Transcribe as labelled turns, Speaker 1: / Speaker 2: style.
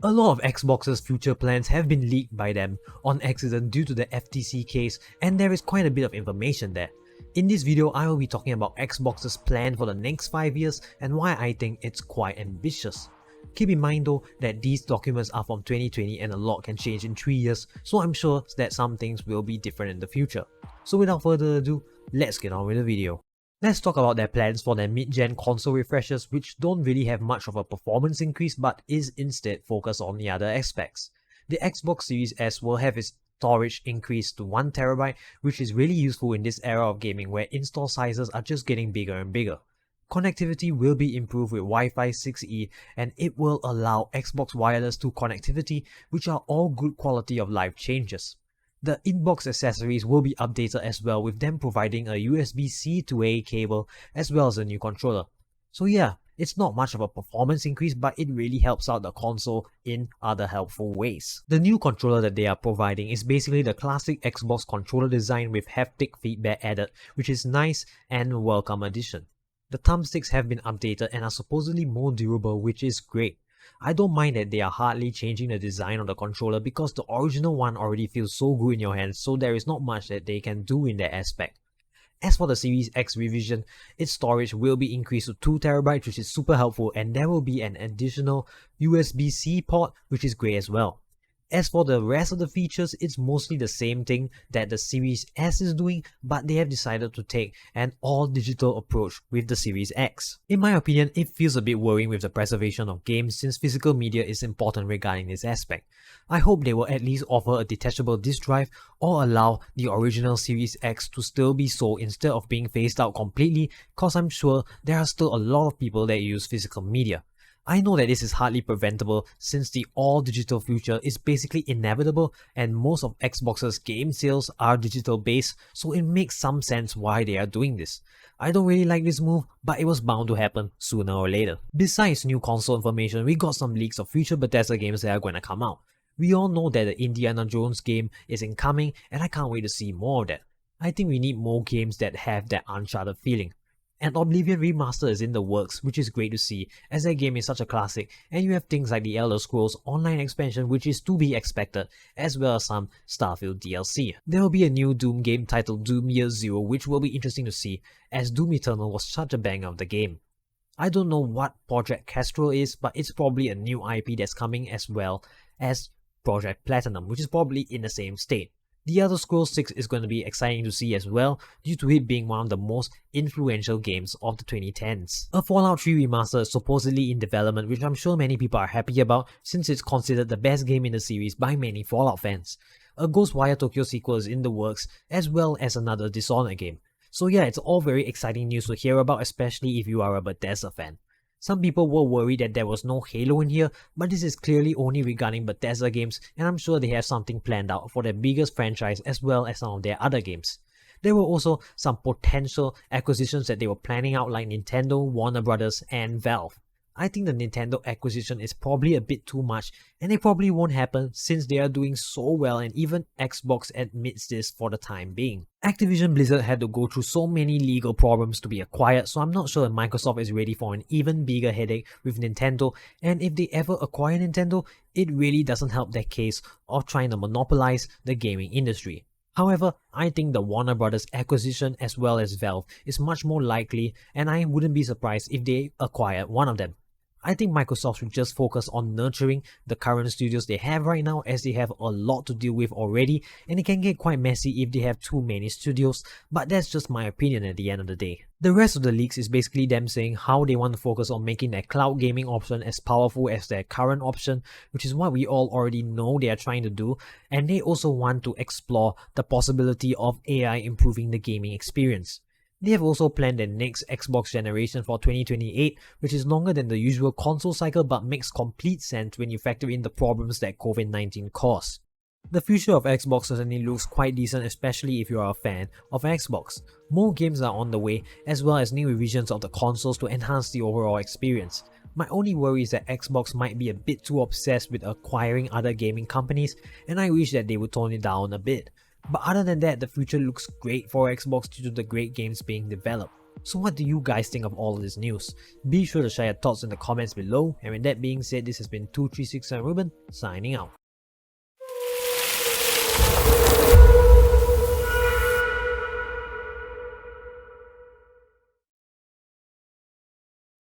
Speaker 1: A lot of Xbox's future plans have been leaked by them on accident due to the FTC case, and there is quite a bit of information there. In this video, I will be talking about Xbox's plan for the next 5 years and why I think it's quite ambitious. Keep in mind though that these documents are from 2020 and a lot can change in 3 years, so I'm sure that some things will be different in the future. So without further ado, let's get on with the video. Let's talk about their plans for their mid-gen console refreshes, which don't really have much of a performance increase but is instead focused on the other aspects. The Xbox Series S will have its storage increased to 1TB, which is really useful in this era of gaming where install sizes are just getting bigger and bigger. Connectivity will be improved with Wi-Fi 6E, and it will allow Xbox Wireless 2 connectivity, which are all good quality of life changes. The inbox accessories will be updated as well, with them providing a USB-C to A cable as well as a new controller. So yeah, it's not much of a performance increase, but it really helps out the console in other helpful ways. The new controller that they are providing is basically the classic Xbox controller design with haptic feedback added, which is nice and a welcome addition. The thumbsticks have been updated and are supposedly more durable, which is great. I don't mind that they are hardly changing the design of the controller because the original one already feels so good in your hands, so there is not much that they can do in that aspect. As for the Series X revision, its storage will be increased to 2TB, which is super helpful, and there will be an additional USB-C port, which is great as well. As for the rest of the features, it's mostly the same thing that the Series S is doing, but they have decided to take an all-digital approach with the Series X. In my opinion, it feels a bit worrying with the preservation of games since physical media is important regarding this aspect. I hope they will at least offer a detachable disk drive or allow the original Series X to still be sold instead of being phased out completely, cause I'm sure there are still a lot of people that use physical media. I know that this is hardly preventable since the all-digital future is basically inevitable and most of Xbox's game sales are digital based, so it makes some sense why they are doing this. I don't really like this move, but it was bound to happen sooner or later. Besides new console information, we got some leaks of future Bethesda games that are going to come out. We all know that the Indiana Jones game is incoming and I can't wait to see more of that. I think we need more games that have that Uncharted feeling. An Oblivion remaster is in the works, which is great to see as that game is such a classic, and you have things like the Elder Scrolls Online expansion, which is to be expected, as well as some Starfield DLC. There will be a new Doom game titled Doom Year Zero, which will be interesting to see as Doom Eternal was such a banger of the game. I don't know what Project Kestrel is, but it's probably a new IP that's coming as well as Project Platinum, which is probably in the same state. The Elder Scrolls 6 is going to be exciting to see as well, due to it being one of the most influential games of the 2010s. A Fallout 3 remaster is supposedly in development, which I'm sure many people are happy about since it's considered the best game in the series by many Fallout fans. A Ghostwire Tokyo sequel is in the works, as well as another Dishonored game. So yeah, it's all very exciting news to hear about, especially if you are a Bethesda fan. Some people were worried that there was no Halo in here, but this is clearly only regarding Bethesda games, and I'm sure they have something planned out for their biggest franchise as well as some of their other games. There were also some potential acquisitions that they were planning out like Nintendo, Warner Brothers, and Valve. I think the Nintendo acquisition is probably a bit too much, and it probably won't happen since they are doing so well and even Xbox admits this for the time being. Activision Blizzard had to go through so many legal problems to be acquired, so I'm not sure if Microsoft is ready for an even bigger headache with Nintendo, and if they ever acquire Nintendo, it really doesn't help their case of trying to monopolize the gaming industry. However, I think the Warner Brothers acquisition as well as Valve is much more likely, and I wouldn't be surprised if they acquired one of them. I think Microsoft should just focus on nurturing the current studios they have right now, as they have a lot to deal with already, and it can get quite messy if they have too many studios, but that's just my opinion at the end of the day. The rest of the leaks is basically them saying how they want to focus on making their cloud gaming option as powerful as their current option, which is what we all already know they are trying to do, and they also want to explore the possibility of AI improving the gaming experience. They have also planned their next Xbox generation for 2028, which is longer than the usual console cycle but makes complete sense when you factor in the problems that COVID-19 caused. The future of Xbox certainly looks quite decent, especially if you are a fan of Xbox. More games are on the way, as well as new revisions of the consoles to enhance the overall experience. My only worry is that Xbox might be a bit too obsessed with acquiring other gaming companies, and I wish that they would tone it down a bit. But other than that, the future looks great for Xbox due to the great games being developed. So what do you guys think of all of this news? Be sure to share your thoughts in the comments below, and with that being said, this has been 2367 Ruben, signing out.